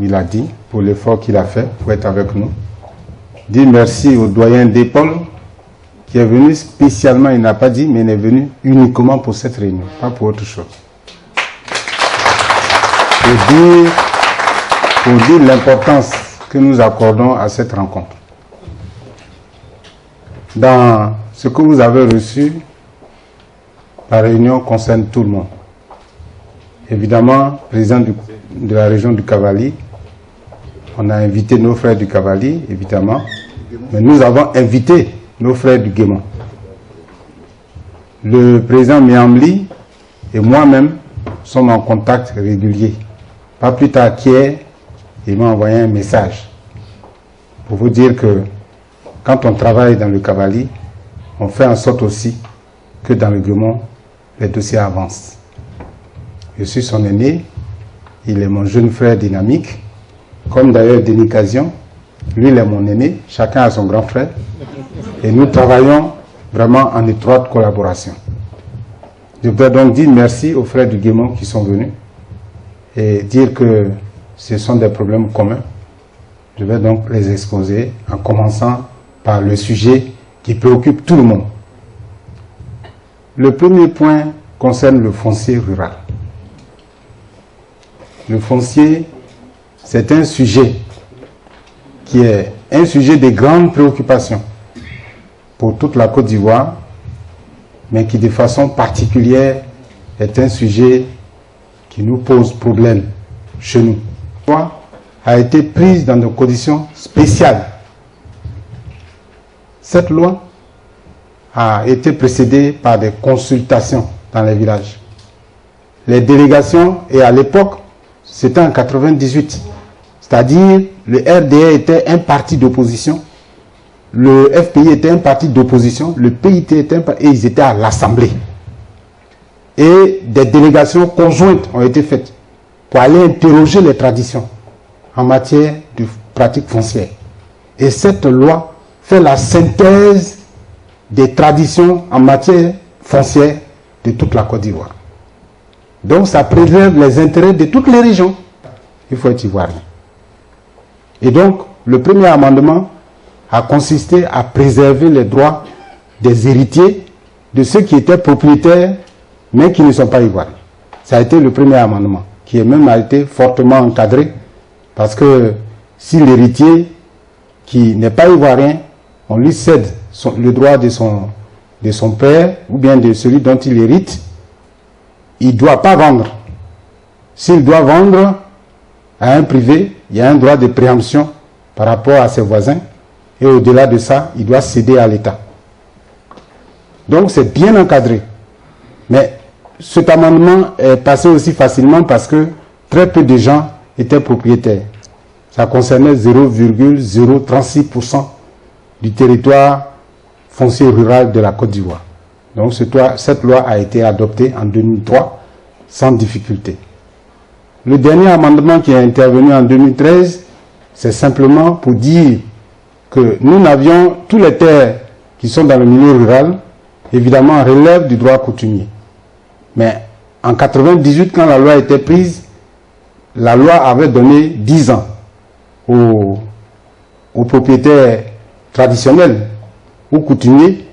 Il a dit, pour l'effort qu'il a fait pour être avec nous. Dire merci au doyen d'épaule qui est venu spécialement, il n'a pas dit, mais il est venu uniquement pour cette réunion, pas pour autre chose. Pour dire l'importance que nous accordons à cette rencontre. Dans ce que vous avez reçu, la réunion concerne tout le monde. Évidemment, président de la région du Cavali, on a invité nos frères du Cavali, évidemment, mais nous avons invité nos frères du Guémon. Le président Miamli et moi-même sommes en contact régulier. Pas plus tard qu'hier, il m'a envoyé un message pour vous dire que quand on travaille dans le Cavali, on fait en sorte aussi que dans le Guémon, les dossiers avancent. Je suis son aîné, il est mon jeune frère dynamique, comme d'ailleurs Denis Casion, lui il est mon aîné, chacun a son grand frère, et nous travaillons vraiment en étroite collaboration. Je voudrais donc dire merci aux frères du Guémon qui sont venus et dire que ce sont des problèmes communs. Je vais donc les exposer en commençant par le sujet qui préoccupe tout le monde. Le premier point concerne le foncier rural. Le foncier, c'est un sujet qui est un sujet de grande préoccupation pour toute la Côte d'Ivoire, mais qui de façon particulière est un sujet qui nous pose problème chez nous. La loi a été prise dans des conditions spéciales. Cette loi a été précédée par des consultations dans les villages. Les délégations, et à l'époque, c'était en 98, c'est-à-dire le RDA était un parti d'opposition, le FPI était un parti d'opposition, le PIT était un parti, et ils étaient à l'Assemblée. Et des délégations conjointes ont été faites pour aller interroger les traditions en matière de pratiques foncières. Et cette loi fait la synthèse des traditions en matière foncière de toute la Côte d'Ivoire. Donc ça préserve les intérêts de toutes les régions. Il faut être ivoirien. Et donc, le premier amendement a consisté à préserver les droits des héritiers, de ceux qui étaient propriétaires, mais qui ne sont pas ivoiriens. Ça a été le premier amendement, qui a été fortement encadré, parce que si l'héritier, qui n'est pas ivoirien, on lui cède le droit de son père, ou bien de celui dont il hérite, il ne doit pas vendre. S'il doit vendre à un privé, il y a un droit de préemption par rapport à ses voisins. Et au-delà de ça, il doit céder à l'État. Donc c'est bien encadré. Mais cet amendement est passé aussi facilement parce que très peu de gens étaient propriétaires. Ça concernait 0,036% du territoire foncier rural de la Côte d'Ivoire. Donc cette loi a été adoptée en 2003 sans difficulté. Le dernier amendement qui est intervenu en 2013, c'est simplement pour dire que nous n'avions tous les terres qui sont dans le milieu rural, évidemment relèvent du droit coutumier. Mais en 98, quand la loi a été prise, la loi avait donné 10 ans aux propriétaires traditionnels ou coutumiers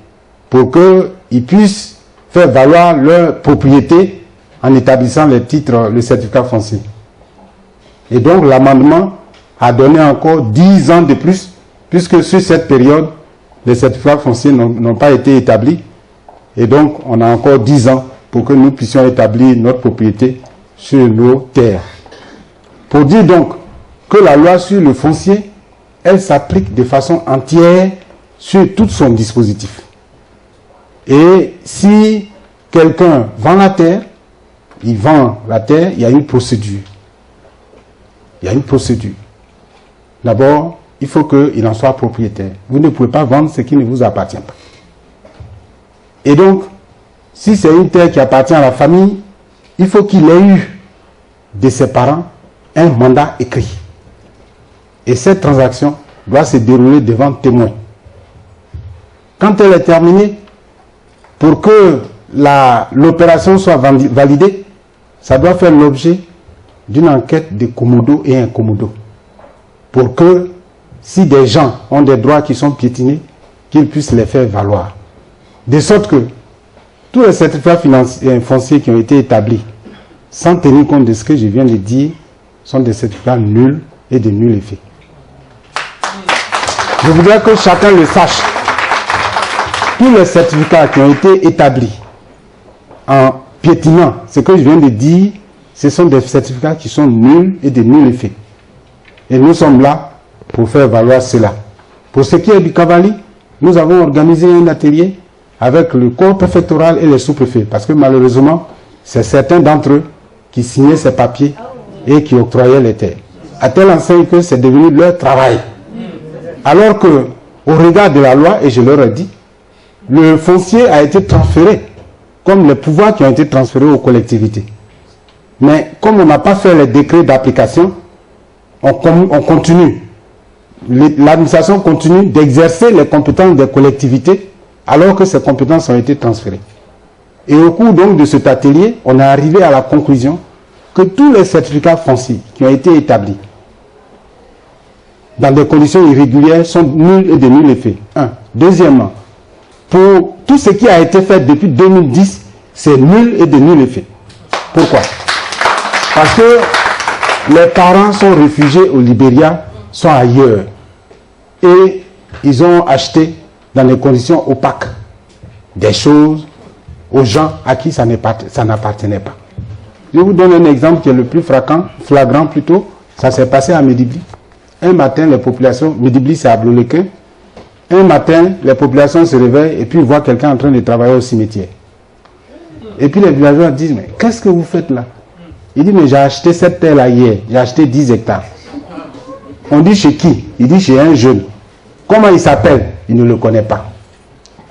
pour qu'ils puissent faire valoir leur propriété en établissant les titres, le certificat foncier. Et donc l'amendement a donné encore 10 ans de plus, puisque sur cette période, les certificats fonciers n'ont pas été établis. Et donc on a encore 10 ans pour que nous puissions établir notre propriété sur nos terres. Pour dire donc que la loi sur le foncier, elle s'applique de façon entière sur tout son dispositif. Et si quelqu'un vend la terre, il vend la terre, il y a une procédure. Il y a une procédure. D'abord, il faut qu'il en soit propriétaire. Vous ne pouvez pas vendre ce qui ne vous appartient pas. Et donc, si c'est une terre qui appartient à la famille, il faut qu'il ait eu de ses parents un mandat écrit. Et cette transaction doit se dérouler devant témoin. Quand elle est terminée, pour que l'opération soit validée, ça doit faire l'objet d'une enquête de commodo et incommodo. Pour que, si des gens ont des droits qui sont piétinés, qu'ils puissent les faire valoir. De sorte que tous les certificats fonciers qui ont été établis, sans tenir compte de ce que je viens de dire, sont des certificats nuls et de nul effet. Je voudrais que chacun le sache. Tous les certificats qui ont été établis en piétinant ce que je viens de dire, ce sont des certificats qui sont nuls et de nul effet. Et nous sommes là pour faire valoir cela. Pour ce qui est du Cavali, nous avons organisé un atelier avec le corps préfectoral et les sous-préfets, parce que malheureusement, c'est certains d'entre eux qui signaient ces papiers et qui octroyaient les terres. À telle enseigne que c'est devenu leur travail. Alors que, au regard de la loi, et je leur ai dit, le foncier a été transféré, comme les pouvoirs qui ont été transférés aux collectivités. Mais comme on n'a pas fait les décrets d'application, on continue. L'administration continue d'exercer les compétences des collectivités alors que ces compétences ont été transférées. Et au cours donc de cet atelier, on est arrivé à la conclusion que tous les certificats fonciers qui ont été établis dans des conditions irrégulières sont nuls et de nul effet. Un. Deuxièmement, pour tout ce qui a été fait depuis 2010, c'est nul et de nul effet. Pourquoi? Parce que les parents sont réfugiés au Libéria, sont ailleurs. Et ils ont acheté dans des conditions opaques des choses aux gens à qui ça n'appartenait pas. Je vous donne un exemple qui est le plus flagrant plutôt. Ça s'est passé à Médibli. Un matin, les populations, Médibli c'est à Blolequin, un matin, les populations se réveillent et puis voient quelqu'un en train de travailler au cimetière. Et puis les villageois disent, mais qu'est-ce que vous faites là? Il dit, mais j'ai acheté cette terre-là hier, j'ai acheté 10 hectares. On dit chez qui? Il dit chez un jeune. Comment il s'appelle? Il ne le connaît pas.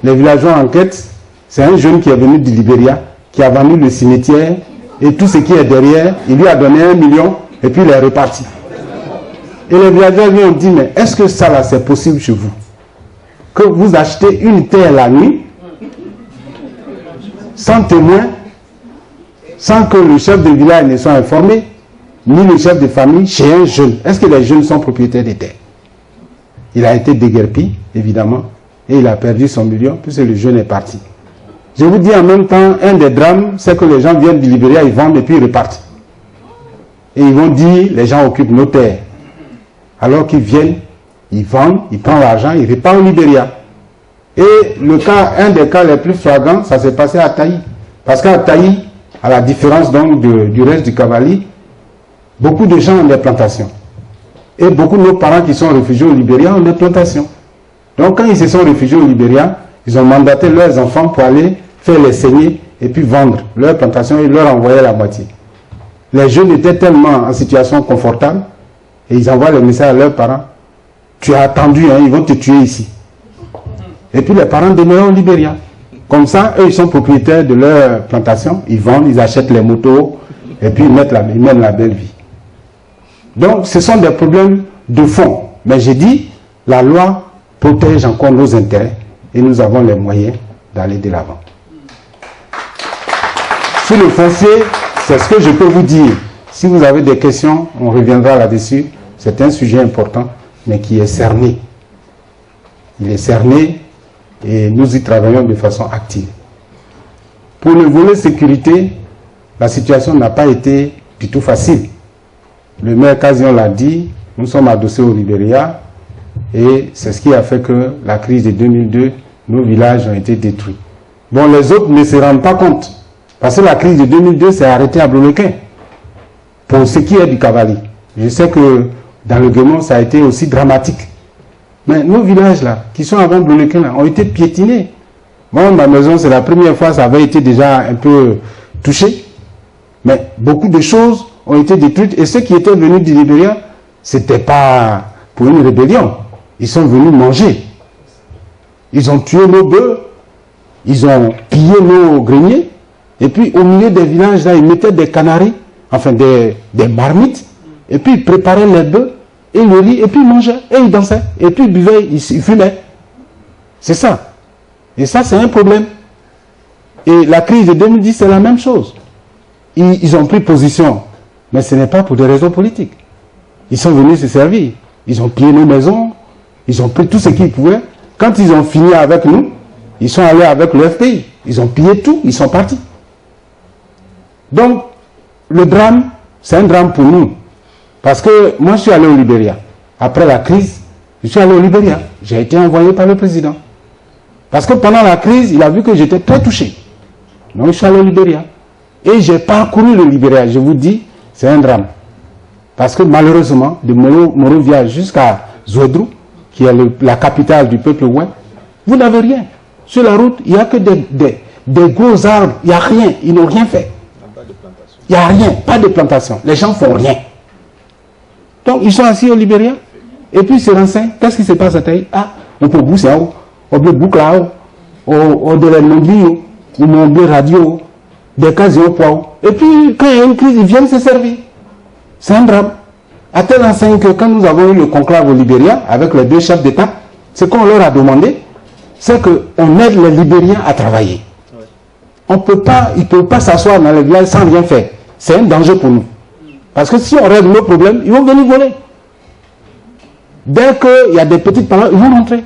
Les villageois enquêtent, c'est un jeune qui est venu du Libéria, qui a vendu le cimetière, et tout ce qui est derrière, il lui a donné 1 million, et puis il est reparti. Et les villageois lui ont dit, mais est-ce que ça là, c'est possible chez vous? Que vous achetez une terre la nuit, sans témoin, sans que le chef de village ne soit informé, ni le chef de famille, chez un jeune. Est-ce que les jeunes sont propriétaires des terres? Il a été déguerpi, évidemment, et il a perdu son million, puisque le jeune est parti. Je vous dis en même temps, un des drames, c'est que les gens viennent du Libéria, ils vendent et puis ils repartent. Et ils vont dire, les gens occupent nos terres. Alors qu'ils viennent, ils vendent, ils prennent l'argent, ils repartent au Libéria. Et un des cas les plus flagrants, ça s'est passé à Taï. Parce qu'à Taï, à la différence donc du reste du Cavali, beaucoup de gens ont des plantations. Et beaucoup de nos parents qui sont réfugiés au Libéria ont des plantations. Donc quand ils se sont réfugiés au Libéria, ils ont mandaté leurs enfants pour aller faire les saignées et puis vendre leurs plantations et leur envoyer la moitié. Les jeunes étaient tellement en situation confortable et ils envoient le message à leurs parents. Tu as attendu, hein, ils vont te tuer ici. Et puis les parents demeurent au Libéria. Comme ça, eux, ils sont propriétaires de leur plantation. Ils vendent, ils achètent les motos et puis ils mènent la belle vie. Donc, ce sont des problèmes de fond. Mais j'ai dit, la loi protège encore nos intérêts et nous avons les moyens d'aller de l'avant. Sur le foncier, c'est ce que je peux vous dire. Si vous avez des questions, on reviendra là-dessus. C'est un sujet important, mais qui est cerné. Il est cerné et nous y travaillons de façon active. Pour le volet sécurité, la situation n'a pas été du tout facile. Le maire Kazion l'a dit, nous sommes adossés au Libéria et c'est ce qui a fait que la crise de 2002, nos villages ont été détruits. Bon, les autres ne se rendent pas compte parce que la crise de 2002 s'est arrêtée à Blolequin pour ce qui est du Cavali. Je sais que dans le Guémon, ça a été aussi dramatique. Mais nos villages là, qui sont avant Blolequin là, ont été piétinés. Moi, ma maison, c'est la première fois, ça avait été déjà un peu touché. Mais beaucoup de choses ont été détruites. Et ceux qui étaient venus du Libéria, ce n'était pas pour une rébellion. Ils sont venus manger. Ils ont tué nos bœufs. Ils ont pillé nos greniers. Et puis, au milieu des villages, là, ils mettaient des canaris, enfin des marmites. Et puis, ils préparaient les bœufs et le riz. Et puis, ils mangeaient. Et ils dansaient. Et puis, ils buvaient, ils fumaient. C'est ça. Et ça, c'est un problème. Et la crise de 2010, c'est la même chose. Ils ont pris position. Mais ce n'est pas pour des raisons politiques. Ils sont venus se servir. Ils ont pillé nos maisons. Ils ont pris tout ce qu'ils pouvaient. Quand ils ont fini avec nous, ils sont allés avec le FPI. Ils ont pillé tout. Ils sont partis. Donc, le drame, c'est un drame pour nous. Parce que moi, je suis allé au Libéria. Après la crise, je suis allé au Libéria. J'ai été envoyé par le président. Parce que pendant la crise, il a vu que j'étais très touché. Donc, je suis allé au Libéria. Et j'ai parcouru le Libéria. Je vous dis, c'est un drame. Parce que malheureusement, de Monrovia jusqu'à Zouedrou, qui est la capitale du peuple ouest, vous n'avez rien. Sur la route, il n'y a que des gros arbres. Il n'y a rien. Ils n'ont rien fait. Il n'y a rien. Pas de plantation. Les gens ne font rien. Donc, ils sont assis au Libéria. Et puis, ils se renseignent. Qu'est-ce qui se passe à Taï? Ah, on peut bouger, on peut boucler, on peut les ou mon radio, des casiers poids. Et puis, quand il y a une crise, ils viennent se servir. C'est un drame. À tel enseigne que quand nous avons eu le conclave au Libéria, avec les deux chefs d'État, ce qu'on leur a demandé, c'est qu'on aide les Libériens à travailler. Ils ne peuvent pas s'asseoir dans les villages sans rien faire. C'est un danger pour nous. Parce que si on règle nos problèmes, ils vont venir voler. Dès qu'il y a des petites paroles, ils vont rentrer.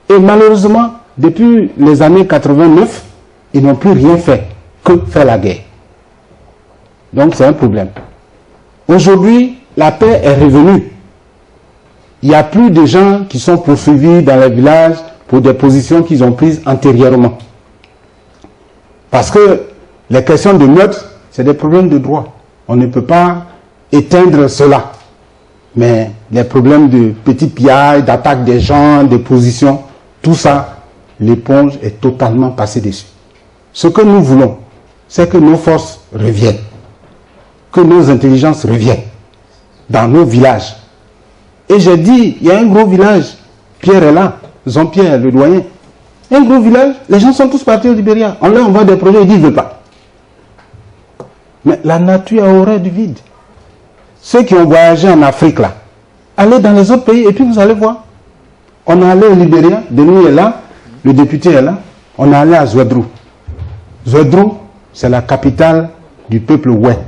Et malheureusement, depuis les années 89, ils n'ont plus rien fait que faire la guerre. Donc c'est un problème. Aujourd'hui, la paix est revenue. Il n'y a plus de gens qui sont poursuivis dans les villages pour des positions qu'ils ont prises antérieurement. Parce que les questions de meurtre, c'est des problèmes de droit. On ne peut pas éteindre cela. Mais les problèmes de petits pillages, d'attaque des gens, de positions, tout ça, l'éponge est totalement passée dessus. Ce que nous voulons, c'est que nos forces reviennent. Que nos intelligences reviennent dans nos villages. Et j'ai dit, il y a un gros village, Pierre est là, Jean-Pierre, le doyen. Un gros village, les gens sont tous partis au Libéria. On leur envoie des projets, ils disent, ils ne veulent pas. Mais la nature a horreur du vide. Ceux qui ont voyagé en Afrique, là, allez dans les autres pays et puis vous allez voir. On est allé au Libéria, Denis est là, le député est là. On est allé à Zouedrou. Zouedrou, c'est la capitale du peuple ouest.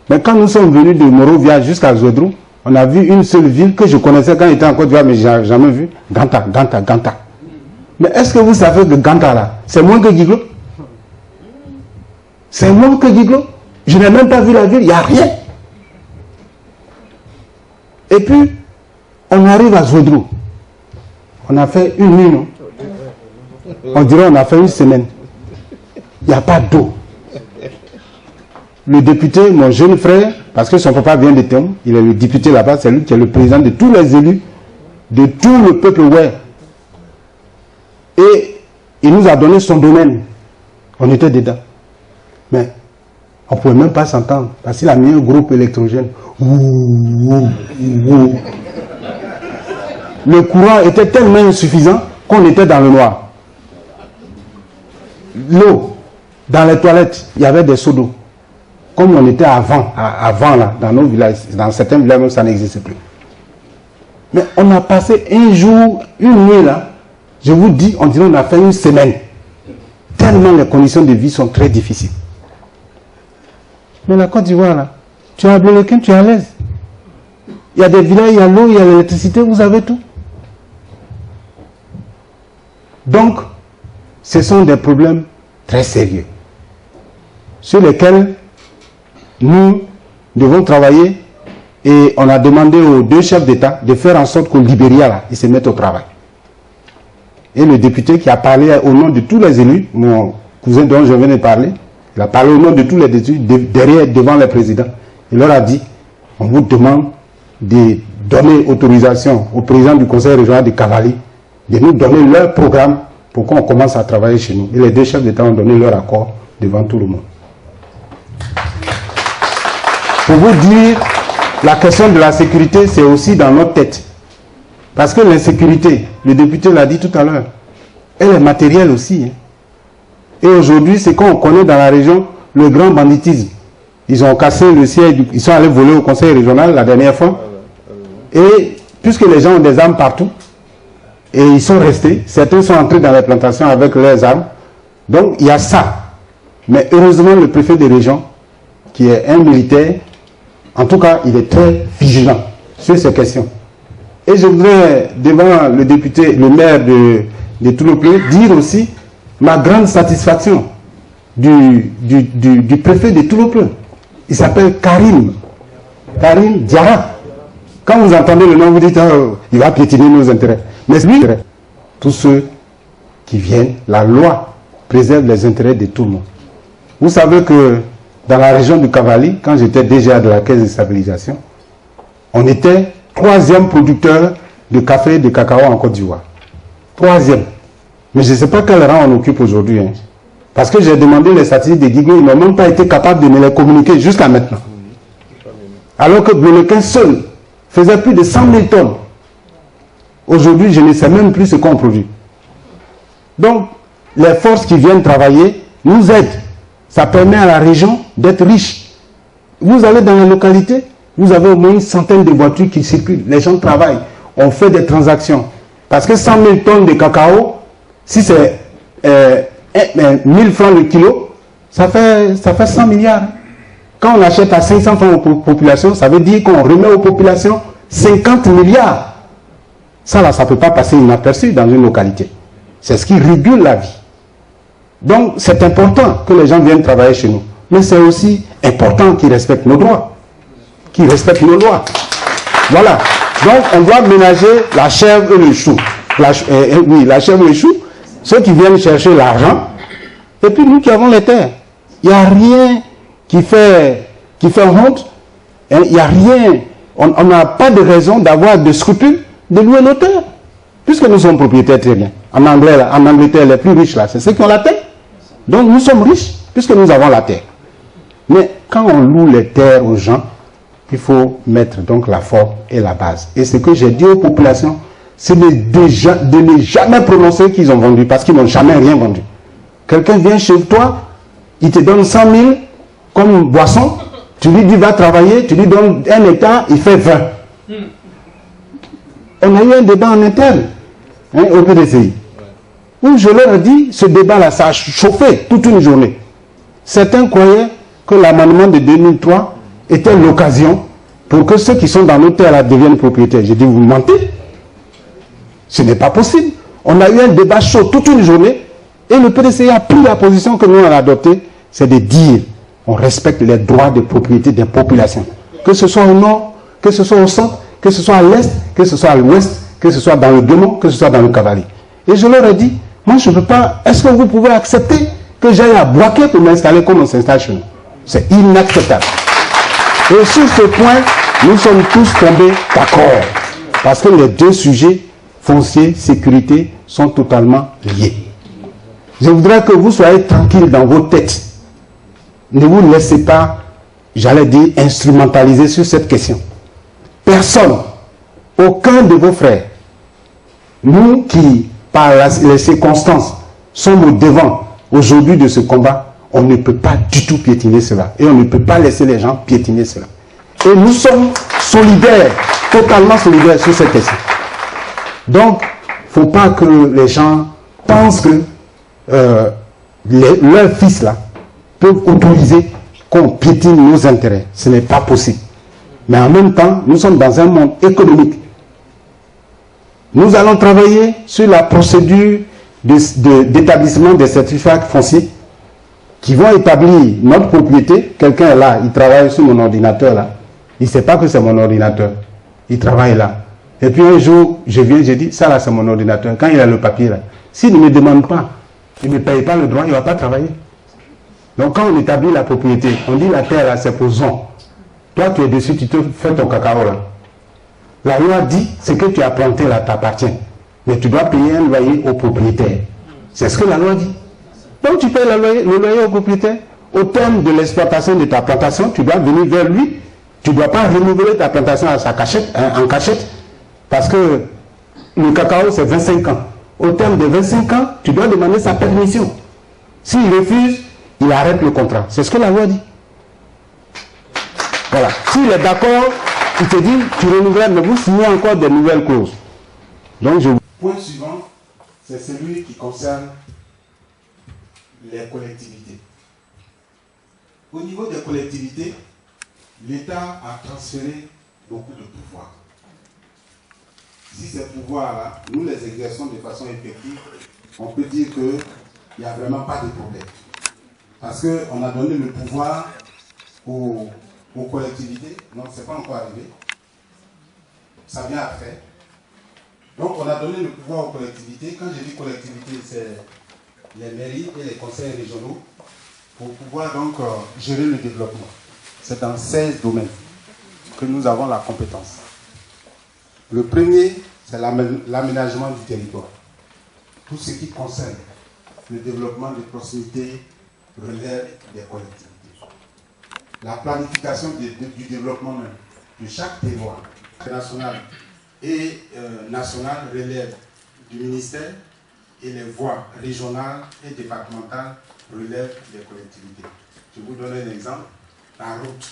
Mais quand nous sommes venus de Monrovia jusqu'à Zouedrou, on a vu une seule ville que je connaissais quand j'étais en Côte d'Ivoire, mais je n'ai jamais vu. Ganta. Mais est-ce que vous savez que Ganta, là, c'est moins que Guiglo? C'est moins que Guiglo. Je n'ai même pas vu la ville, il n'y a rien. Et puis, on arrive à Zouedrou. On a fait une nuit, non? On dirait qu'on a fait une semaine. Il n'y a pas d'eau. Le député, mon jeune frère, parce que son papa vient de Théon, il est le député là-bas, c'est lui qui est le président de tous les élus, de tout le peuple ouest. Et il nous a donné son domaine. On était dedans. Mais on ne pouvait même pas s'entendre, parce qu'il a mis un groupe électrogène. Le courant était tellement insuffisant qu'on était dans le noir. L'eau, dans les toilettes, il y avait des seaux d'eau. Comme on était avant là, dans nos villages, dans certains villages, ça n'existait plus. Mais on a passé un jour, une nuit là, je vous dis, on dirait qu'on a fait une semaine. Tellement les conditions de vie sont très difficiles. Mais la Côte d'Ivoire là, tu as Ablélequin, tu es à l'aise. Il y a des villages, il y a l'eau, il y a l'électricité, vous avez tout. Donc, ce sont des problèmes très sérieux sur lesquels nous devons travailler, et on a demandé aux deux chefs d'État de faire en sorte qu'au Libéria, là, ils se mettent au travail. Et le député qui a parlé au nom de tous les élus, mon cousin dont je viens de parler, il a parlé au nom de tous les élus, devant les présidents. Il leur a dit, on vous demande de donner autorisation au président du conseil régional de Cavali de nous donner leur programme pour qu'on commence à travailler chez nous. Et les deux chefs d'État ont donné leur accord devant tout le monde. Pour vous dire, la question de la sécurité, c'est aussi dans notre tête. Parce que l'insécurité, le député l'a dit tout à l'heure, elle est matérielle aussi. Hein. Et aujourd'hui, c'est qu'on connaît dans la région le grand banditisme. Ils ont cassé le siège, ils sont allés voler au conseil régional la dernière fois. Et puisque les gens ont des armes partout, et ils sont restés, certains sont entrés dans les plantations avec leurs armes. Donc il y a ça. Mais heureusement, le préfet des régions, qui est un militaire, en tout cas, il est très vigilant sur ces questions. Et je voudrais, devant le député, le maire de Toulopleu, dire aussi ma grande satisfaction du préfet de Toulopleu. Il s'appelle Karim Diarra. Quand vous entendez le nom, vous dites, oh, il va piétiner nos intérêts. Mais lui, tous ceux qui viennent, la loi préserve les intérêts de tout le monde. Vous savez que dans la région du Cavali, quand j'étais déjà de la caisse de stabilisation, on était 3e producteur de café et de cacao en Côte d'Ivoire. 3e. Mais je ne sais pas quel rang on occupe aujourd'hui. Hein. Parce que j'ai demandé les statistiques des Guigouis, ils n'ont même pas été capables de me les communiquer jusqu'à maintenant. Alors que Blolequin seul faisait plus de 100 000 tonnes. Aujourd'hui, je ne sais même plus ce qu'on produit. Donc, les forces qui viennent travailler nous aident. Ça permet à la région d'être riche. Vous allez dans la localité, vous avez au moins une centaine de voitures qui circulent. Les gens travaillent. On fait des transactions. Parce que 100 000 tonnes de cacao, si c'est 1000 francs le kilo, ça fait 100 milliards. Quand on achète à 500 francs aux populations, ça veut dire qu'on remet aux populations 50 milliards. Ça là, ça ne peut pas passer inaperçu dans une localité. C'est ce qui régule la vie. Donc, c'est important que les gens viennent travailler chez nous. Mais c'est aussi important qu'ils respectent nos droits. Qu'ils respectent nos lois. Voilà. Donc, on doit ménager la chèvre et le chou. Oui, la chèvre et le chou. Ceux qui viennent chercher l'argent. Et puis, nous qui avons les terres. Il n'y a rien qui fait honte. Il n'y a rien. On n'a pas de raison d'avoir de scrupules de louer nos terres. Puisque nous sommes propriétaires très bien. En Angleterre, les plus riches là, c'est ceux qui ont la terre. Donc nous sommes riches, puisque nous avons la terre. Mais quand on loue les terres aux gens, il faut mettre donc la forme et la base. Et ce que j'ai dit aux populations, c'est de ne jamais prononcer qu'ils ont vendu, parce qu'ils n'ont jamais rien vendu. Quelqu'un vient chez toi, il te donne 100 000 comme boisson, tu lui dis va travailler, tu lui donnes 1 hectare, il fait 20. On a eu un débat en interne au PDCI. Où je leur ai dit, ce débat-là, ça a chauffé toute une journée. Certains croyaient que l'amendement de 2003 était l'occasion pour que ceux qui sont dans nos terres là deviennent propriétaires. J'ai dit, vous mentez. Ce n'est pas possible. On a eu un débat chaud toute une journée et le PDCI a pris la position que nous on a adoptée, c'est de dire, on respecte les droits de propriété des populations. Que ce soit au nord, que ce soit au centre, que ce soit à l'est, que ce soit à l'ouest, que ce soit dans le Guémon, que ce soit dans le Cavali. Et je leur ai dit, moi je ne peux pas, est-ce que vous pouvez accepter que j'aille à Boaké pour m'installer comme on s'installe chez nous? C'est inacceptable. Et sur ce point, nous sommes tous tombés d'accord. Parce que les deux sujets, foncier, sécurité, sont totalement liés. Je voudrais que vous soyez tranquilles dans vos têtes. Ne vous laissez pas, j'allais dire, instrumentaliser sur cette question. Personne, aucun de vos frères, nous qui, par les circonstances, sommes au devant aujourd'hui de ce combat, on ne peut pas du tout piétiner cela. Et on ne peut pas laisser les gens piétiner cela. Et nous sommes solidaires, totalement solidaires sur cette question. Donc, il ne faut pas que les gens pensent que leurs fils là peuvent autoriser qu'on piétine nos intérêts. Ce n'est pas possible. Mais en même temps, nous sommes dans un monde économique. Nous allons travailler sur la procédure d'établissement des certificats fonciers qui vont établir notre propriété. Quelqu'un est là, il travaille sur mon ordinateur là. Il ne sait pas que c'est mon ordinateur. Il travaille là. Et puis un jour, je viens, je dis, ça là c'est mon ordinateur. Quand il a le papier là, s'il ne me demande pas, il ne me paye pas le droit, il ne va pas travailler. Donc quand on établit la propriété, on dit la terre là c'est pour zone. Toi tu es dessus, tu te fais ton cacao là. La loi dit, ce que tu as planté là t'appartient. Mais tu dois payer un loyer au propriétaire. C'est ce que la loi dit. Donc tu payes le loyer au propriétaire. Au terme de l'exploitation de ta plantation, tu dois venir vers lui. Tu ne dois pas renouveler ta plantation à sa cachette, en cachette. Parce que le cacao, c'est 25 ans. Au terme de 25 ans, tu dois demander sa permission. S'il refuse, il arrête le contrat. C'est ce que la loi dit. Voilà. S'il est d'accord, il te dit, tu renouvelles, mais vous signez encore des nouvelles clauses. Donc, Point suivant, c'est celui qui concerne les collectivités. Au niveau des collectivités, l'État a transféré beaucoup de pouvoirs. Si ces pouvoirs-là, nous les exerçons de façon effective, on peut dire qu'il n'y a vraiment pas de problème. Parce qu'on a donné le pouvoir aux collectivités. Non, ce n'est pas encore arrivé. Ça vient après. Donc on a donné le pouvoir aux collectivités. Quand je dis collectivités, c'est les mairies et les conseils régionaux pour pouvoir donc gérer le développement. C'est dans 16 domaines que nous avons la compétence. Le premier, c'est l'aménagement du territoire. Tout ce qui concerne le développement de proximité relève des collectivités. La planification du développement même de chaque territoire national et national relève du ministère et les voies régionales et départementales relèvent des collectivités. Je vous donne un exemple. La route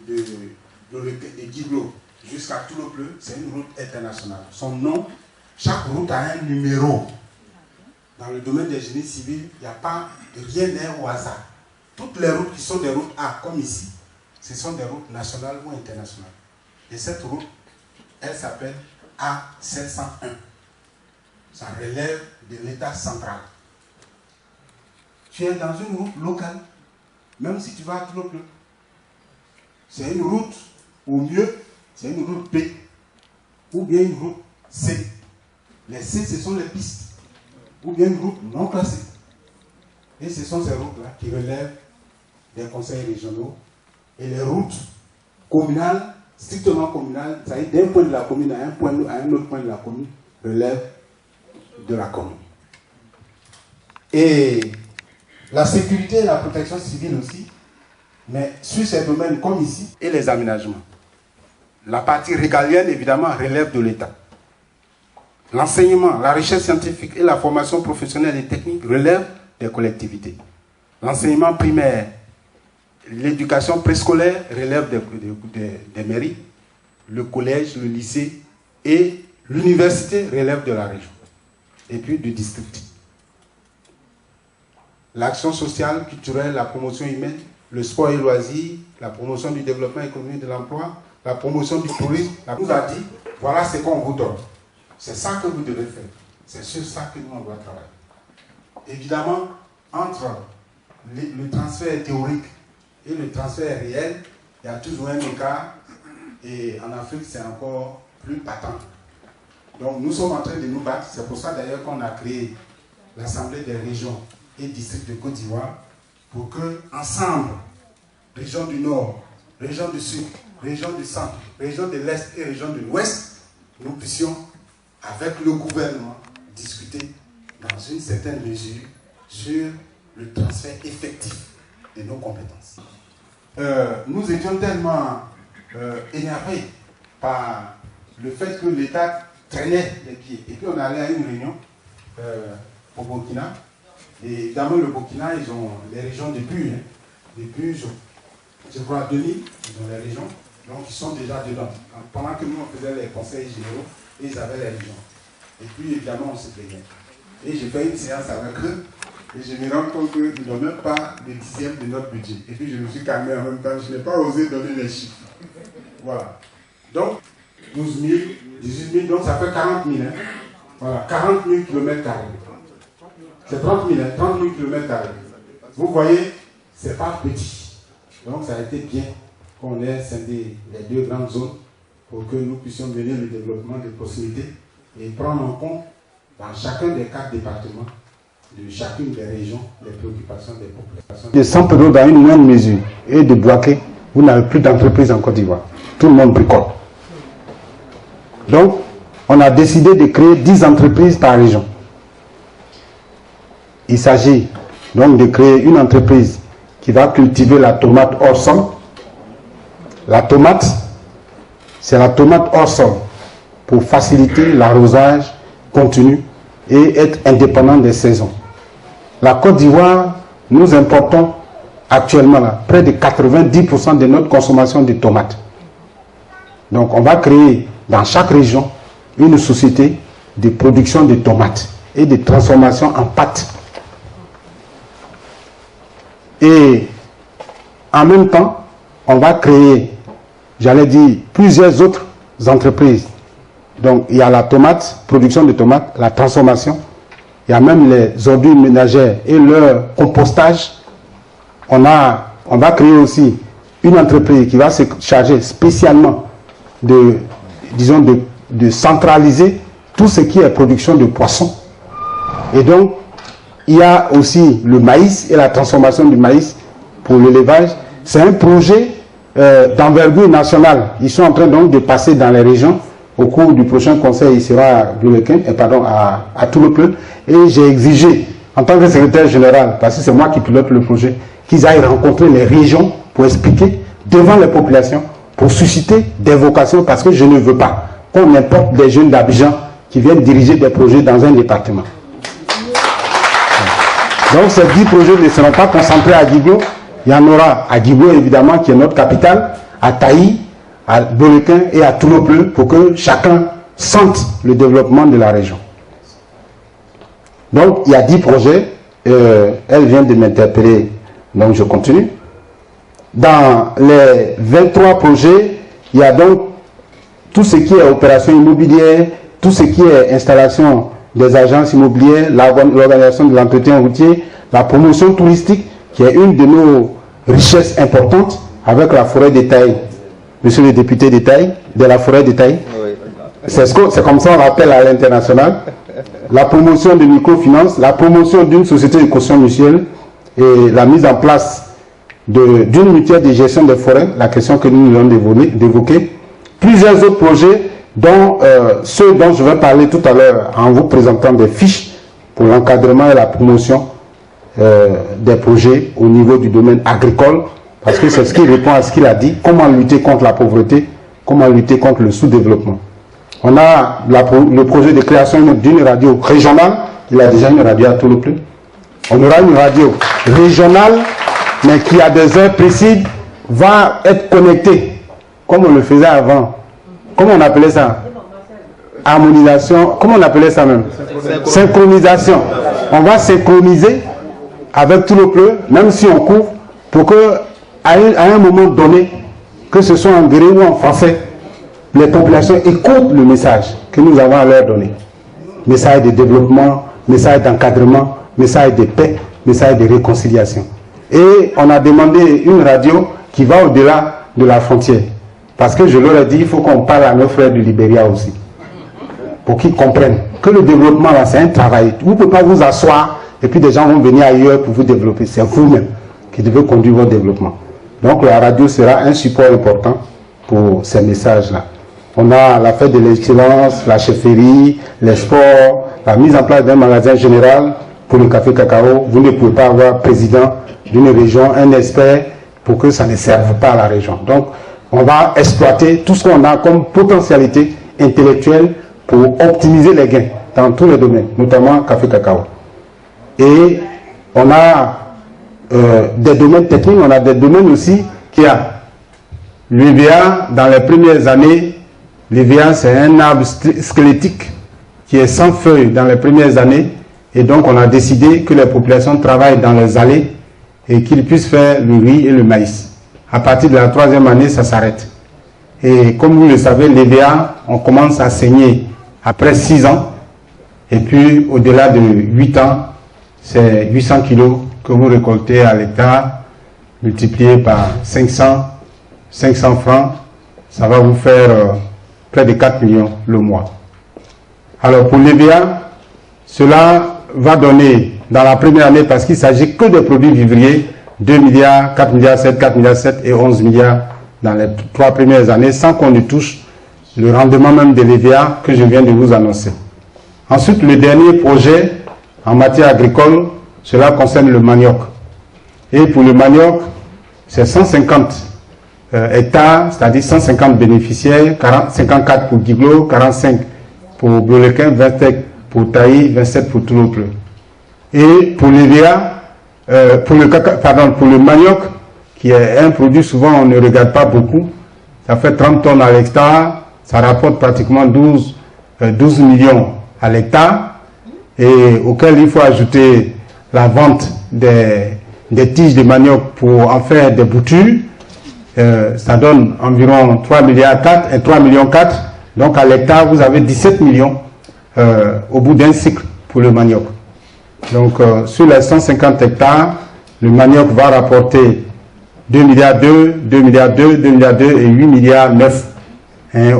de Guiglo jusqu'à Toulopleu, c'est une route internationale. Son nom, chaque route a un numéro. Dans le domaine des génies civils, il n'y a pas rien n'est au hasard. Toutes les routes qui sont des routes A, comme ici, ce sont des routes nationales ou internationales. Et cette route, elle s'appelle A701. Ça relève de l'État central. Tu es dans une route locale, même si tu vas à Toulopleu. C'est une route, au mieux, c'est une route B, ou bien une route C. Les C, ce sont les pistes, ou bien une route non classée. Et ce sont ces routes-là qui relèvent des conseils régionaux. Et les routes communales, strictement communales, ça y est, d'un point de la commune à un autre point de la commune, relèvent de la commune. Et la sécurité et la protection civile aussi, mais sur ces domaines comme ici, et les aménagements. La partie régalienne, évidemment, relève de l'État. L'enseignement, la recherche scientifique et la formation professionnelle et technique relèvent des collectivités. L'enseignement primaire, l'éducation préscolaire relève des mairies. Le collège, le lycée et l'université relèvent de la région. Et puis du district. L'action sociale, culturelle, la promotion humaine, le sport et loisirs, la promotion du développement économique de l'emploi, la promotion du tourisme, nous a dit, voilà ce qu'on vous donne. C'est ça que vous devez faire. C'est sur ça que nous, on doit travailler. Évidemment, entre le transfert théorique et le transfert réel, il y a toujours un écart. Et en Afrique, c'est encore plus patent. Donc, nous sommes en train de nous battre. C'est pour ça, d'ailleurs, qu'on a créé l'Assemblée des régions et districts de Côte d'Ivoire pour que, ensemble, région du Nord, région du Sud, région du Centre, région de l'Est et région de l'Ouest, nous puissions, avec le gouvernement, discuter dans une certaine mesure sur le transfert effectif de nos compétences. Nous étions tellement énervés par le fait que l'État traînait les pieds. Et puis on est allé à une réunion au Burkina. Et évidemment, le Burkina, ils ont les régions de Bulle. Les Bulle, je crois, 2000, ils ont les régions. Donc, ils sont déjà dedans. Pendant que nous, on faisait les conseils généraux, ils avaient les régions. Et puis, évidemment, on se plaignait. Et j'ai fait une séance avec eux. Et je me rends compte qu'ils n'ont même pas le 10e de notre budget. Et puis, je me suis calmé en même temps. Je n'ai pas osé donner les chiffres. Voilà. Donc, 12 000, 18 000, donc ça fait 40 000. Hein. Voilà, 40 000 km². C'est 30 000, hein, 30 000 km². Vous voyez, c'est pas petit. Donc ça a été bien qu'on ait scindé les deux grandes zones pour que nous puissions mener le développement de proximité et prendre en compte dans chacun des 4 départements de chacune des régions les préoccupations des populations. De Sampedro dans une moindre mesure et de Bouaké, vous n'avez plus d'entreprise en Côte d'Ivoire. Tout le monde bricole. Donc, on a décidé de créer 10 entreprises par région. Il s'agit donc de créer une entreprise qui va cultiver la tomate hors sol. La tomate, c'est la tomate hors sol. pour faciliter l'arrosage continu et être indépendant des saisons. La Côte d'Ivoire, nous importons actuellement là, près de 90% de notre consommation de tomates. Donc on va créer dans chaque région une société de production de tomates et de transformation en pâte. Et en même temps, on va créer, j'allais dire, plusieurs autres entreprises. Donc il y a la tomate, production de tomates, la transformation, il y a même les ordures ménagères et leur compostage. On va créer aussi une entreprise qui va se charger spécialement de centraliser tout ce qui est production de poissons. Et donc, il y a aussi le maïs et la transformation du maïs pour l'élevage. C'est un projet d'envergure nationale. Ils sont en train donc de passer dans les régions. Au cours du prochain conseil, il sera à Toulouse. Et j'ai exigé, en tant que secrétaire général, parce que c'est moi qui pilote le projet, qu'ils aillent rencontrer les régions pour expliquer devant les populations, pour susciter des vocations, parce que je ne veux pas qu'on importe des jeunes d'Abidjan qui viennent diriger des projets dans un département. Donc ces 10 projets ne seront pas concentrés à Guiglo. Il y en aura à Guiglo, évidemment, qui est notre capitale, à Taï, à Bolequin et à Toulopleu, pour que chacun sente le développement de la région. Donc il y a 10 projets. Elle vient de m'interpeller, donc je continue. Dans les 23 projets, il y a donc tout ce qui est opération immobilière, tout ce qui est installation des agences immobilières, l'organisation de l'entretien routier, la promotion touristique, qui est une de nos richesses importantes, avec la forêt de Taï. Monsieur le député de Taï, de la forêt de Taï. C'est comme ça on l'appelle à l'international. La promotion de microfinance, la promotion d'une société de caution mutuelle et la mise en place d'une mutuelle de gestion des forêts, la question que nous venons d'évoquer. Plusieurs autres projets, dont ceux dont je vais parler tout à l'heure en vous présentant des fiches pour l'encadrement et la promotion des projets au niveau du domaine agricole, parce que c'est ce qui répond à ce qu'il a dit, comment lutter contre la pauvreté, comment lutter contre le sous-développement. On a le projet de création d'une radio régionale, il a déjà une radio à Toulouse. On aura une radio régionale, mais qui à des heures précises va être connectée, comme on le faisait avant. Comment on appelait ça? Harmonisation, comment on appelait ça même? Synchronisation. On va synchroniser avec Toulouse, même si on couvre, pour que à un moment donné, que ce soit en grec ou en français, les populations écoutent le message que nous avons à leur donner. Message de développement, message d'encadrement, message de paix, message de réconciliation. Et on a demandé une radio qui va au-delà de la frontière. Parce que je leur ai dit, il faut qu'on parle à nos frères du Libéria aussi. Pour qu'ils comprennent que le développement, là, c'est un travail. Vous ne pouvez pas vous asseoir et puis des gens vont venir ailleurs pour vous développer. C'est vous-même qui devez conduire votre développement. Donc la radio sera un support important pour ces messages-là. On a la fête de l'excellence, la chefferie, les sports, la mise en place d'un magasin général pour le café cacao. Vous ne pouvez pas avoir président d'une région, un expert, pour que ça ne serve pas à la région. Donc, on va exploiter tout ce qu'on a comme potentialité intellectuelle pour optimiser les gains dans tous les domaines, notamment café cacao. Et on a des domaines techniques, on a des domaines aussi qui a l'UVA dans les premières années. L'UVA, c'est un arbre squelettique qui est sans feuilles dans les premières années. Et donc, on a décidé que les populations travaillent dans les allées et qu'ils puissent faire le riz et le maïs. À partir de la 3e année, ça s'arrête. Et comme vous le savez, l'EVA, on commence à saigner après 6 ans. Et puis, au-delà de 8 ans, c'est 800 kilos que vous récoltez à l'hectare, multiplié par 500 francs. Ça va vous faire près de 4 millions le mois. Alors, pour l'EVA, cela va donner, dans la première année, parce qu'il ne s'agit que des produits vivriers, 2 milliards, 4 milliards 7, 4 milliards 7 et 11 milliards dans les 3 premières années, sans qu'on ne touche le rendement même de l'EVA que je viens de vous annoncer. Ensuite, le dernier projet en matière agricole, cela concerne le manioc. Et pour le manioc, c'est 150 hectares, c'est-à-dire 150 bénéficiaires, 54 pour Guiglo, 45 pour Biolequin, 27 pour Taï, 27 pour tout l'autre. Et pour l'EVA, pour le manioc, qui est un produit souvent on ne regarde pas beaucoup, ça fait 30 tonnes à l'hectare, ça rapporte pratiquement 12 millions à l'hectare, et auquel il faut ajouter la vente des tiges de manioc pour en faire des boutures. Ça donne environ 3 milliards 4 et 3 millions 4. Donc à l'hectare, vous avez 17 millions au bout d'un cycle pour le manioc. Donc sur les 150 hectares, le manioc va rapporter 2 milliards 2, 2 milliards 2, 2 milliards 2 et 8 milliards 9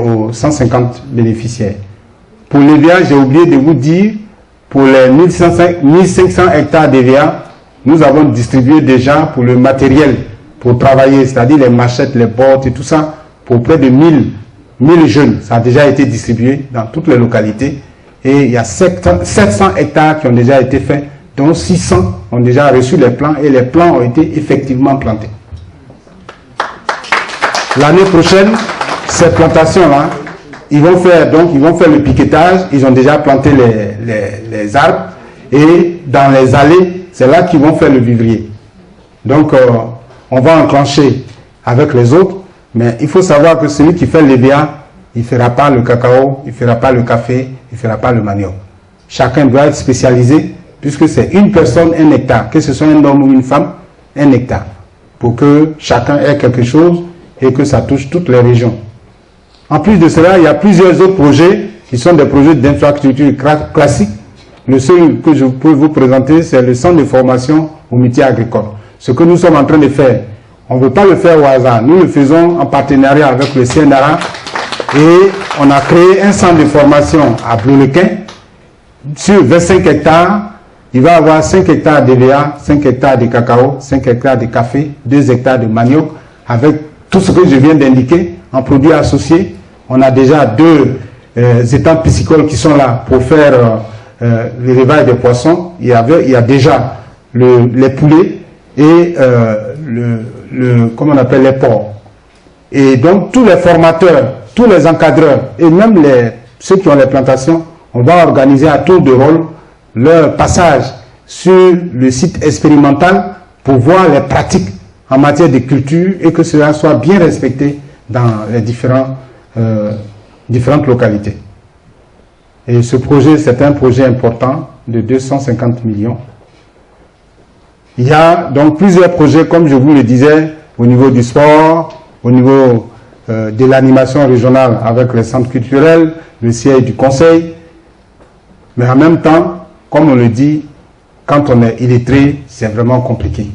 aux 150 bénéficiaires. Pour l'EVA, j'ai oublié de vous dire, pour les 1500 hectares d'EVA, nous avons distribué déjà pour le matériel pour travailler, c'est-à-dire les machettes, les bottes et tout ça, pour près de 1000 jeunes. Ça a déjà été distribué dans toutes les localités. Et il y a 700 hectares qui ont déjà été faits, dont 600 ont déjà reçu les plans et les plans ont été effectivement plantés. L'année prochaine, ces plantations-là, ils vont faire le piquetage, ils ont déjà planté les arbres et dans les allées, c'est là qu'ils vont faire le vivrier. Donc, on va enclencher avec les autres, mais il faut savoir que celui qui fait l'EVA, il ne fera pas le cacao, il ne fera pas le café, il ne fera pas le manioc. Chacun doit être spécialisé, puisque c'est une personne, un hectare, que ce soit un homme ou une femme, un hectare, pour que chacun ait quelque chose et que ça touche toutes les régions. En plus de cela, il y a plusieurs autres projets qui sont des projets d'infrastructure classiques. Le seul que je peux vous présenter, c'est le centre de formation au métier agricole. Ce que nous sommes en train de faire, on ne veut pas le faire au hasard. Nous le faisons en partenariat avec le CNRA et on a créé un centre de formation à Biolequin. Sur 25 hectares, il va y avoir 5 hectares d'EVA, 5 hectares de cacao, 5 hectares de café, 2 hectares de manioc, avec tout ce que je viens d'indiquer en produits associés. On a déjà 2 étangs piscicoles qui sont là pour faire l'élevage des poissons. Il y a déjà les poulets et comment on appelle les porcs. Et donc tous les formateurs, tous les encadreurs et même ceux qui ont les plantations, on va organiser à tour de rôle leur passage sur le site expérimental pour voir les pratiques en matière de culture et que cela soit bien respecté dans les différentes localités. Et ce projet, c'est un projet important de 250 millions. Il y a donc plusieurs projets, comme je vous le disais, au niveau du sport, au niveau de l'animation régionale avec les centres culturels, le siège du conseil. Mais en même temps, comme on le dit, quand on est illettré, c'est vraiment compliqué.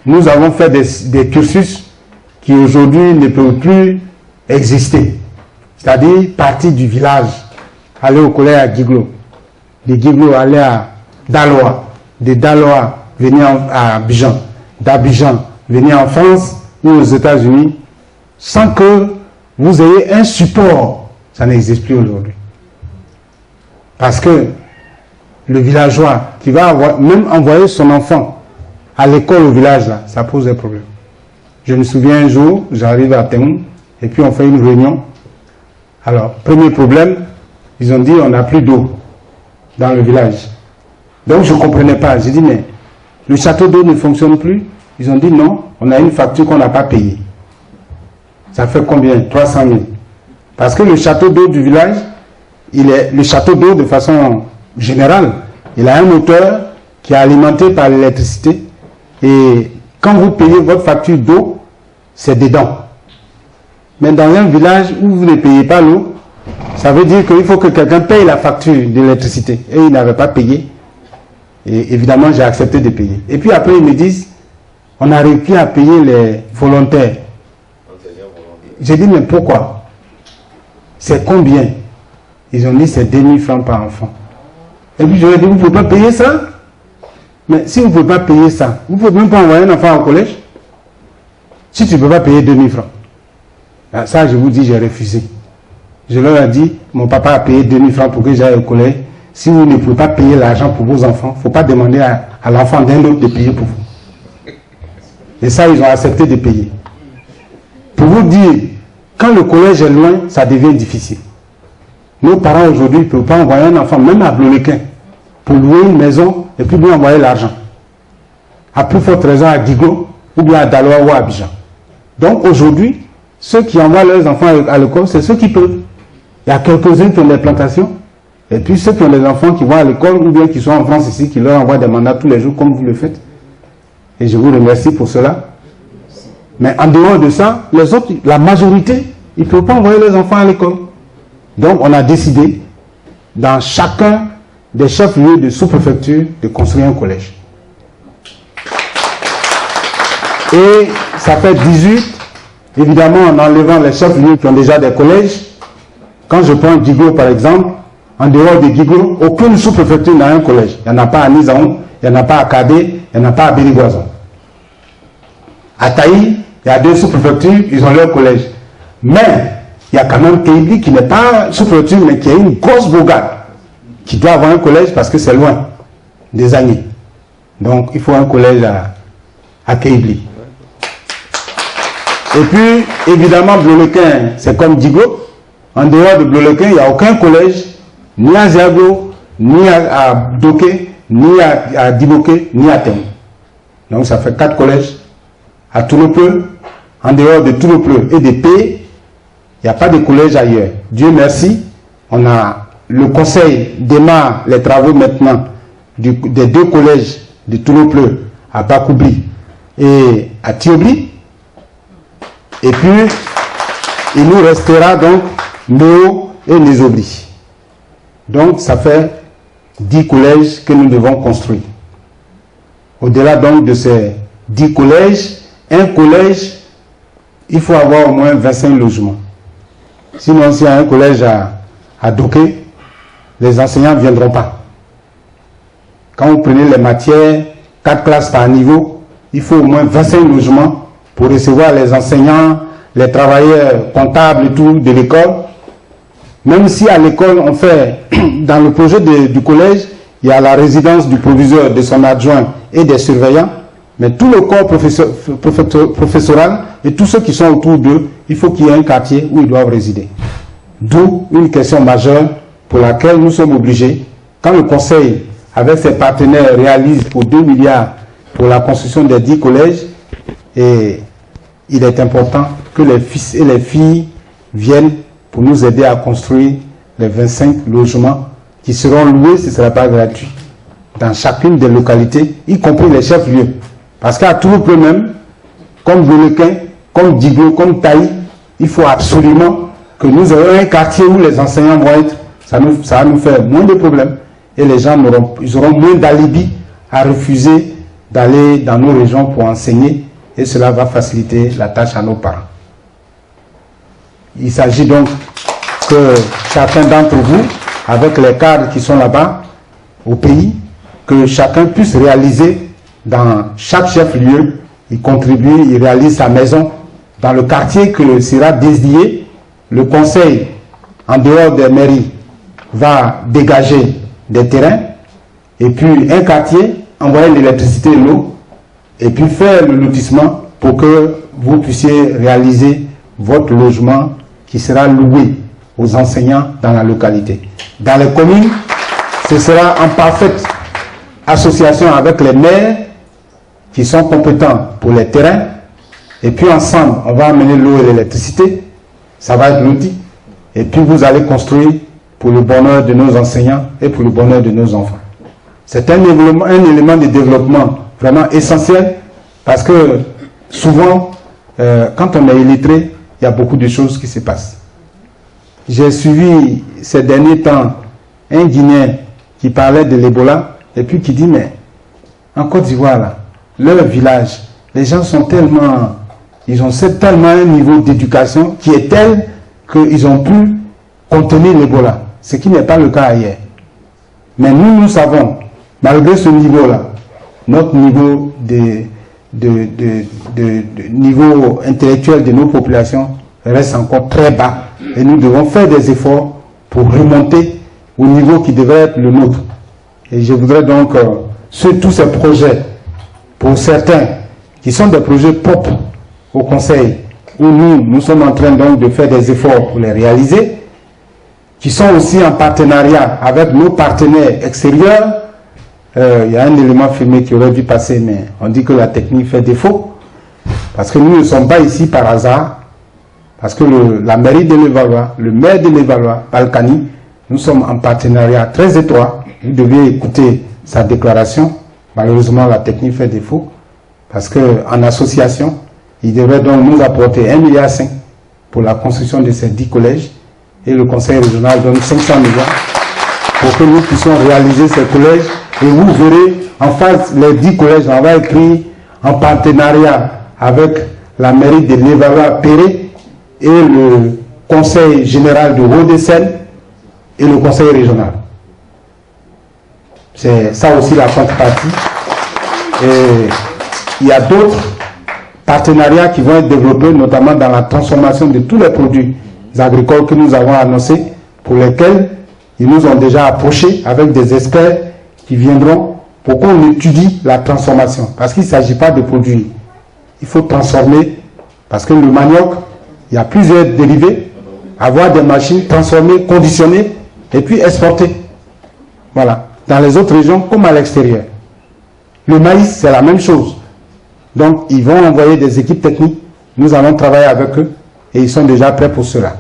Nous avons fait des cursus qui aujourd'hui ne peuvent plus exister. C'est-à-dire partir du village, aller au collège à Guiglo, de Guiglo aller à Daloa, de Daloa venir à Abidjan, d'Abidjan venir en France ou aux États-Unis, sans que vous ayez un support. Ça n'existe plus aujourd'hui. Parce que le villageois qui va même envoyer son enfant à l'école au village, là, ça pose des problèmes. Je me souviens un jour, j'arrive à Témoun, et puis on fait une réunion. Alors, premier problème, ils ont dit on n'a plus d'eau dans le village. Donc je ne comprenais pas. J'ai dit mais le château d'eau ne fonctionne plus. Ils ont dit non, on a une facture qu'on n'a pas payée. Ça fait combien? 300 000. Parce que le château d'eau du village, le château d'eau de façon générale, il a un moteur qui est alimenté par l'électricité. Et quand vous payez votre facture d'eau, c'est dedans. Mais dans un village où vous ne payez pas l'eau, ça veut dire qu'il faut que quelqu'un paye la facture d'électricité. Et il n'avait pas payé. Et évidemment, j'ai accepté de payer. Et puis après, ils me disent, on n'arrive plus à payer les volontaires. J'ai dit, mais pourquoi? C'est combien? Ils ont dit, c'est 2000 francs par enfant. Et puis je leur ai dit, vous ne pouvez pas payer ça? Mais si vous ne pouvez pas payer ça, vous ne pouvez même pas envoyer un enfant au collège? Si tu ne peux pas payer 2000 francs. Ben ça, je vous dis, j'ai refusé. Je leur ai dit, mon papa a payé 2000 francs pour que j'aille au collège. Si vous ne pouvez pas payer l'argent pour vos enfants, il ne faut pas demander à l'enfant d'un autre de payer pour vous. Et ça, ils ont accepté de payer. Pour vous dire, quand le collège est loin, ça devient difficile. Nos parents aujourd'hui ne peuvent pas envoyer un enfant, même à Blolequin, pour louer une maison et puis lui envoyer l'argent. À plus forte raison à Guigo ou bien à Daloa ou à Abidjan. Donc aujourd'hui, ceux qui envoient leurs enfants à l'école, c'est ceux qui peuvent. Il y a quelques-uns qui ont des plantations, et puis ceux qui ont des enfants qui vont à l'école ou bien qui sont en France ici, qui leur envoient des mandats tous les jours comme vous le faites. Et je vous remercie pour cela. Mais en dehors de ça, les autres, la majorité, ils ne peuvent pas envoyer leurs enfants à l'école. Donc on a décidé, dans chacun des chefs-lieux de sous-préfecture, de construire un collège. Et ça fait 18, évidemment en enlevant les chefs-lieux qui ont déjà des collèges. Quand je prends Guigo par exemple, en dehors de Guigo, aucune sous-préfecture n'a un collège. Il n'y en a pas à Nizaon, il n'y en a pas à Kadé, il n'y en a pas à Béligoison. À Taï, il y a 2 sous-préfectures, ils ont leur collège. Mais il y a quand même Keibli qui n'est pas sous-préfecture, mais qui a une grosse bourgade, qui doit avoir un collège parce que c'est loin des années. Donc il faut un collège à Keibli. Et puis, évidemment, Blolequin, c'est comme Digo. En dehors de Blolequin, il n'y a aucun collège, ni à Ziago, ni à Doké, ni à Diboké, ni à Tem. Donc ça fait 4 collèges. À Toulopleu, en dehors de Toulopleu et des Pays, il n'y a pas de collège ailleurs. Dieu merci, on a le conseil démarre les travaux maintenant des 2 collèges de Toulopleu à Bakoubli et à Thiobli. Et puis, il nous restera donc Méo et Nézobli. Donc, ça fait 10 collèges que nous devons construire. Au-delà donc de ces 10 collèges, un collège, il faut avoir au moins 25 logements. Sinon, s'il y a un collège à Doké, les enseignants ne viendront pas. Quand vous prenez les matières, 4 classes par niveau, il faut au moins 25 logements pour recevoir les enseignants, les travailleurs comptables et tout de l'école. Même si à l'école, on fait, dans le projet du collège, il y a la résidence du proviseur, de son adjoint et des surveillants, mais tout le corps professoral et tous ceux qui sont autour d'eux, il faut qu'il y ait un quartier où ils doivent résider. D'où une question majeure pour laquelle nous sommes obligés, quand le conseil, avec ses partenaires, réalise pour 2 milliards pour la construction des 10 collèges, et il est important que les fils et les filles viennent pour nous aider à construire les 25 logements qui seront loués, ce ne sera pas gratuit, dans chacune des localités, y compris les chefs-lieux. Parce qu'à Toulouse même, comme Blolequin, comme Digo, comme Taï, il faut absolument que nous ayons un quartier où les enseignants vont être. Ça va nous faire moins de problèmes et les gens auront moins d'alibi à refuser d'aller dans nos régions pour enseigner et cela va faciliter la tâche à nos parents. Il s'agit donc que chacun d'entre vous, avec les cadres qui sont là-bas au pays, que chacun puisse réaliser dans chaque chef-lieu, il contribue, il réalise sa maison dans le quartier que sera dédié. Le conseil, en dehors des mairies, va dégager des terrains et puis un quartier, envoyer l'électricité et l'eau et puis faire le lotissement pour que vous puissiez réaliser votre logement qui sera loué aux enseignants dans la localité. Dans les communes, ce sera en parfaite association avec les maires qui sont compétents pour les terrains et puis ensemble, on va amener l'eau et l'électricité, ça va être l'outil et puis vous allez construire pour le bonheur de nos enseignants et pour le bonheur de nos enfants. C'est un élément de développement vraiment essentiel parce que souvent, quand on est illettré, il y a beaucoup de choses qui se passent. J'ai suivi ces derniers temps un Guinéen qui parlait de l'Ebola et puis qui dit, mais en Côte d'Ivoire, là, leur village, les gens sont tellement, ils ont tellement un niveau d'éducation qui est tel qu'ils ont pu contenir l'Ebola, ce qui n'est pas le cas ailleurs. Mais nous, nous savons, malgré ce niveau-là, notre niveau niveau intellectuel de nos populations reste encore très bas et nous devons faire des efforts pour remonter au niveau qui devrait être le nôtre. Et je voudrais donc, sur tous ces projets, pour certains qui sont des projets propres au Conseil, où nous sommes en train donc de faire des efforts pour les réaliser, qui sont aussi en partenariat avec nos partenaires extérieurs. Il y a un élément filmé qui aurait dû passer, mais on dit que la technique fait défaut, parce que nous ne sommes pas ici par hasard, parce que la mairie de Levallois, le maire de Levallois, Balkany, nous sommes en partenariat très étroit. Vous deviez écouter sa déclaration. Malheureusement, la technique fait défaut, parce qu'en association, il devrait donc nous apporter 1,5 milliard pour la construction de ces 10 collèges, et le conseil régional donne 500 millions pour que nous puissions réaliser ces collèges. Et vous verrez, en face, les 10 collèges, on va écrire en partenariat avec la mairie de Levallois-Perret et le conseil général de Haut-de-Seine et le conseil régional. C'est ça aussi la contrepartie. Et il y a d'autres partenariats qui vont être développés, notamment dans la transformation de tous les produits agricoles que nous avons annoncés, pour lesquels ils nous ont déjà approchés avec des experts qui viendront pour qu'on étudie la transformation. Parce qu'il ne s'agit pas de produire. Il faut transformer, parce que le manioc, il y a plusieurs dérivés, avoir des machines transformées, conditionnées, et puis exporter. Voilà. Dans les autres régions, comme à l'extérieur. Le maïs, c'est la même chose. Donc, ils vont envoyer des équipes techniques. Nous allons travailler avec eux, et ils sont déjà prêts pour cela.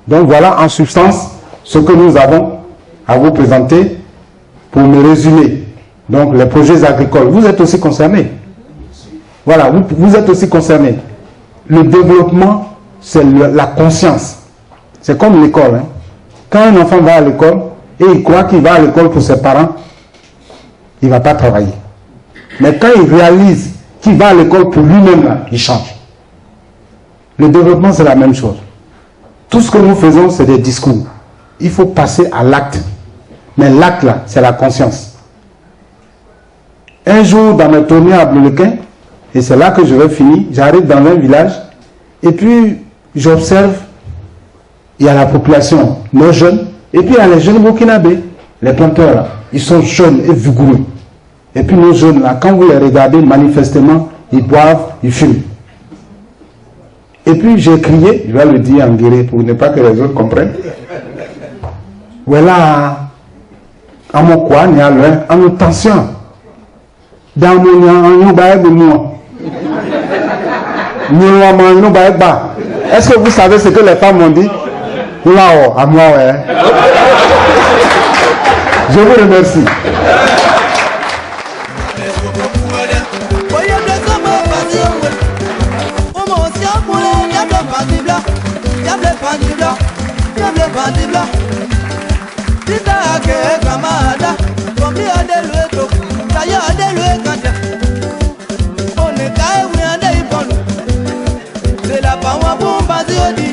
Donc, voilà en substance ce que nous avons à vous présenter pour me résumer. Donc, les projets agricoles, vous êtes aussi concernés. Voilà, vous êtes aussi concernés. Le développement, c'est la conscience. C'est comme l'école. Hein. Quand un enfant va à l'école et il croit qu'il va à l'école pour ses parents, il ne va pas travailler. Mais quand il réalise qu'il va à l'école pour lui-même, il change. Le développement, c'est la même chose. Tout ce que nous faisons, c'est des discours. Il faut passer à l'acte. Mais l'acte, là, c'est la conscience. Un jour, dans mes tournées à Bleulequin, et c'est là que je vais finir, j'arrive dans un village, et puis j'observe, il y a la population, nos jeunes, et puis il y a les jeunes burkinabés, les planteurs, là, ils sont jeunes et vigoureux. Et puis nos jeunes, là, quand vous les regardez, manifestement, ils boivent, ils fument. Et puis j'ai crié, je vais le dire en guéré pour ne pas que les autres comprennent. Voilà, à mon quoi, il y a en attention. Dans mon est-ce que vous savez ce que les femmes m'ont dit? Là, à moi, ouais. Je vous remercie. C'est la power bombe,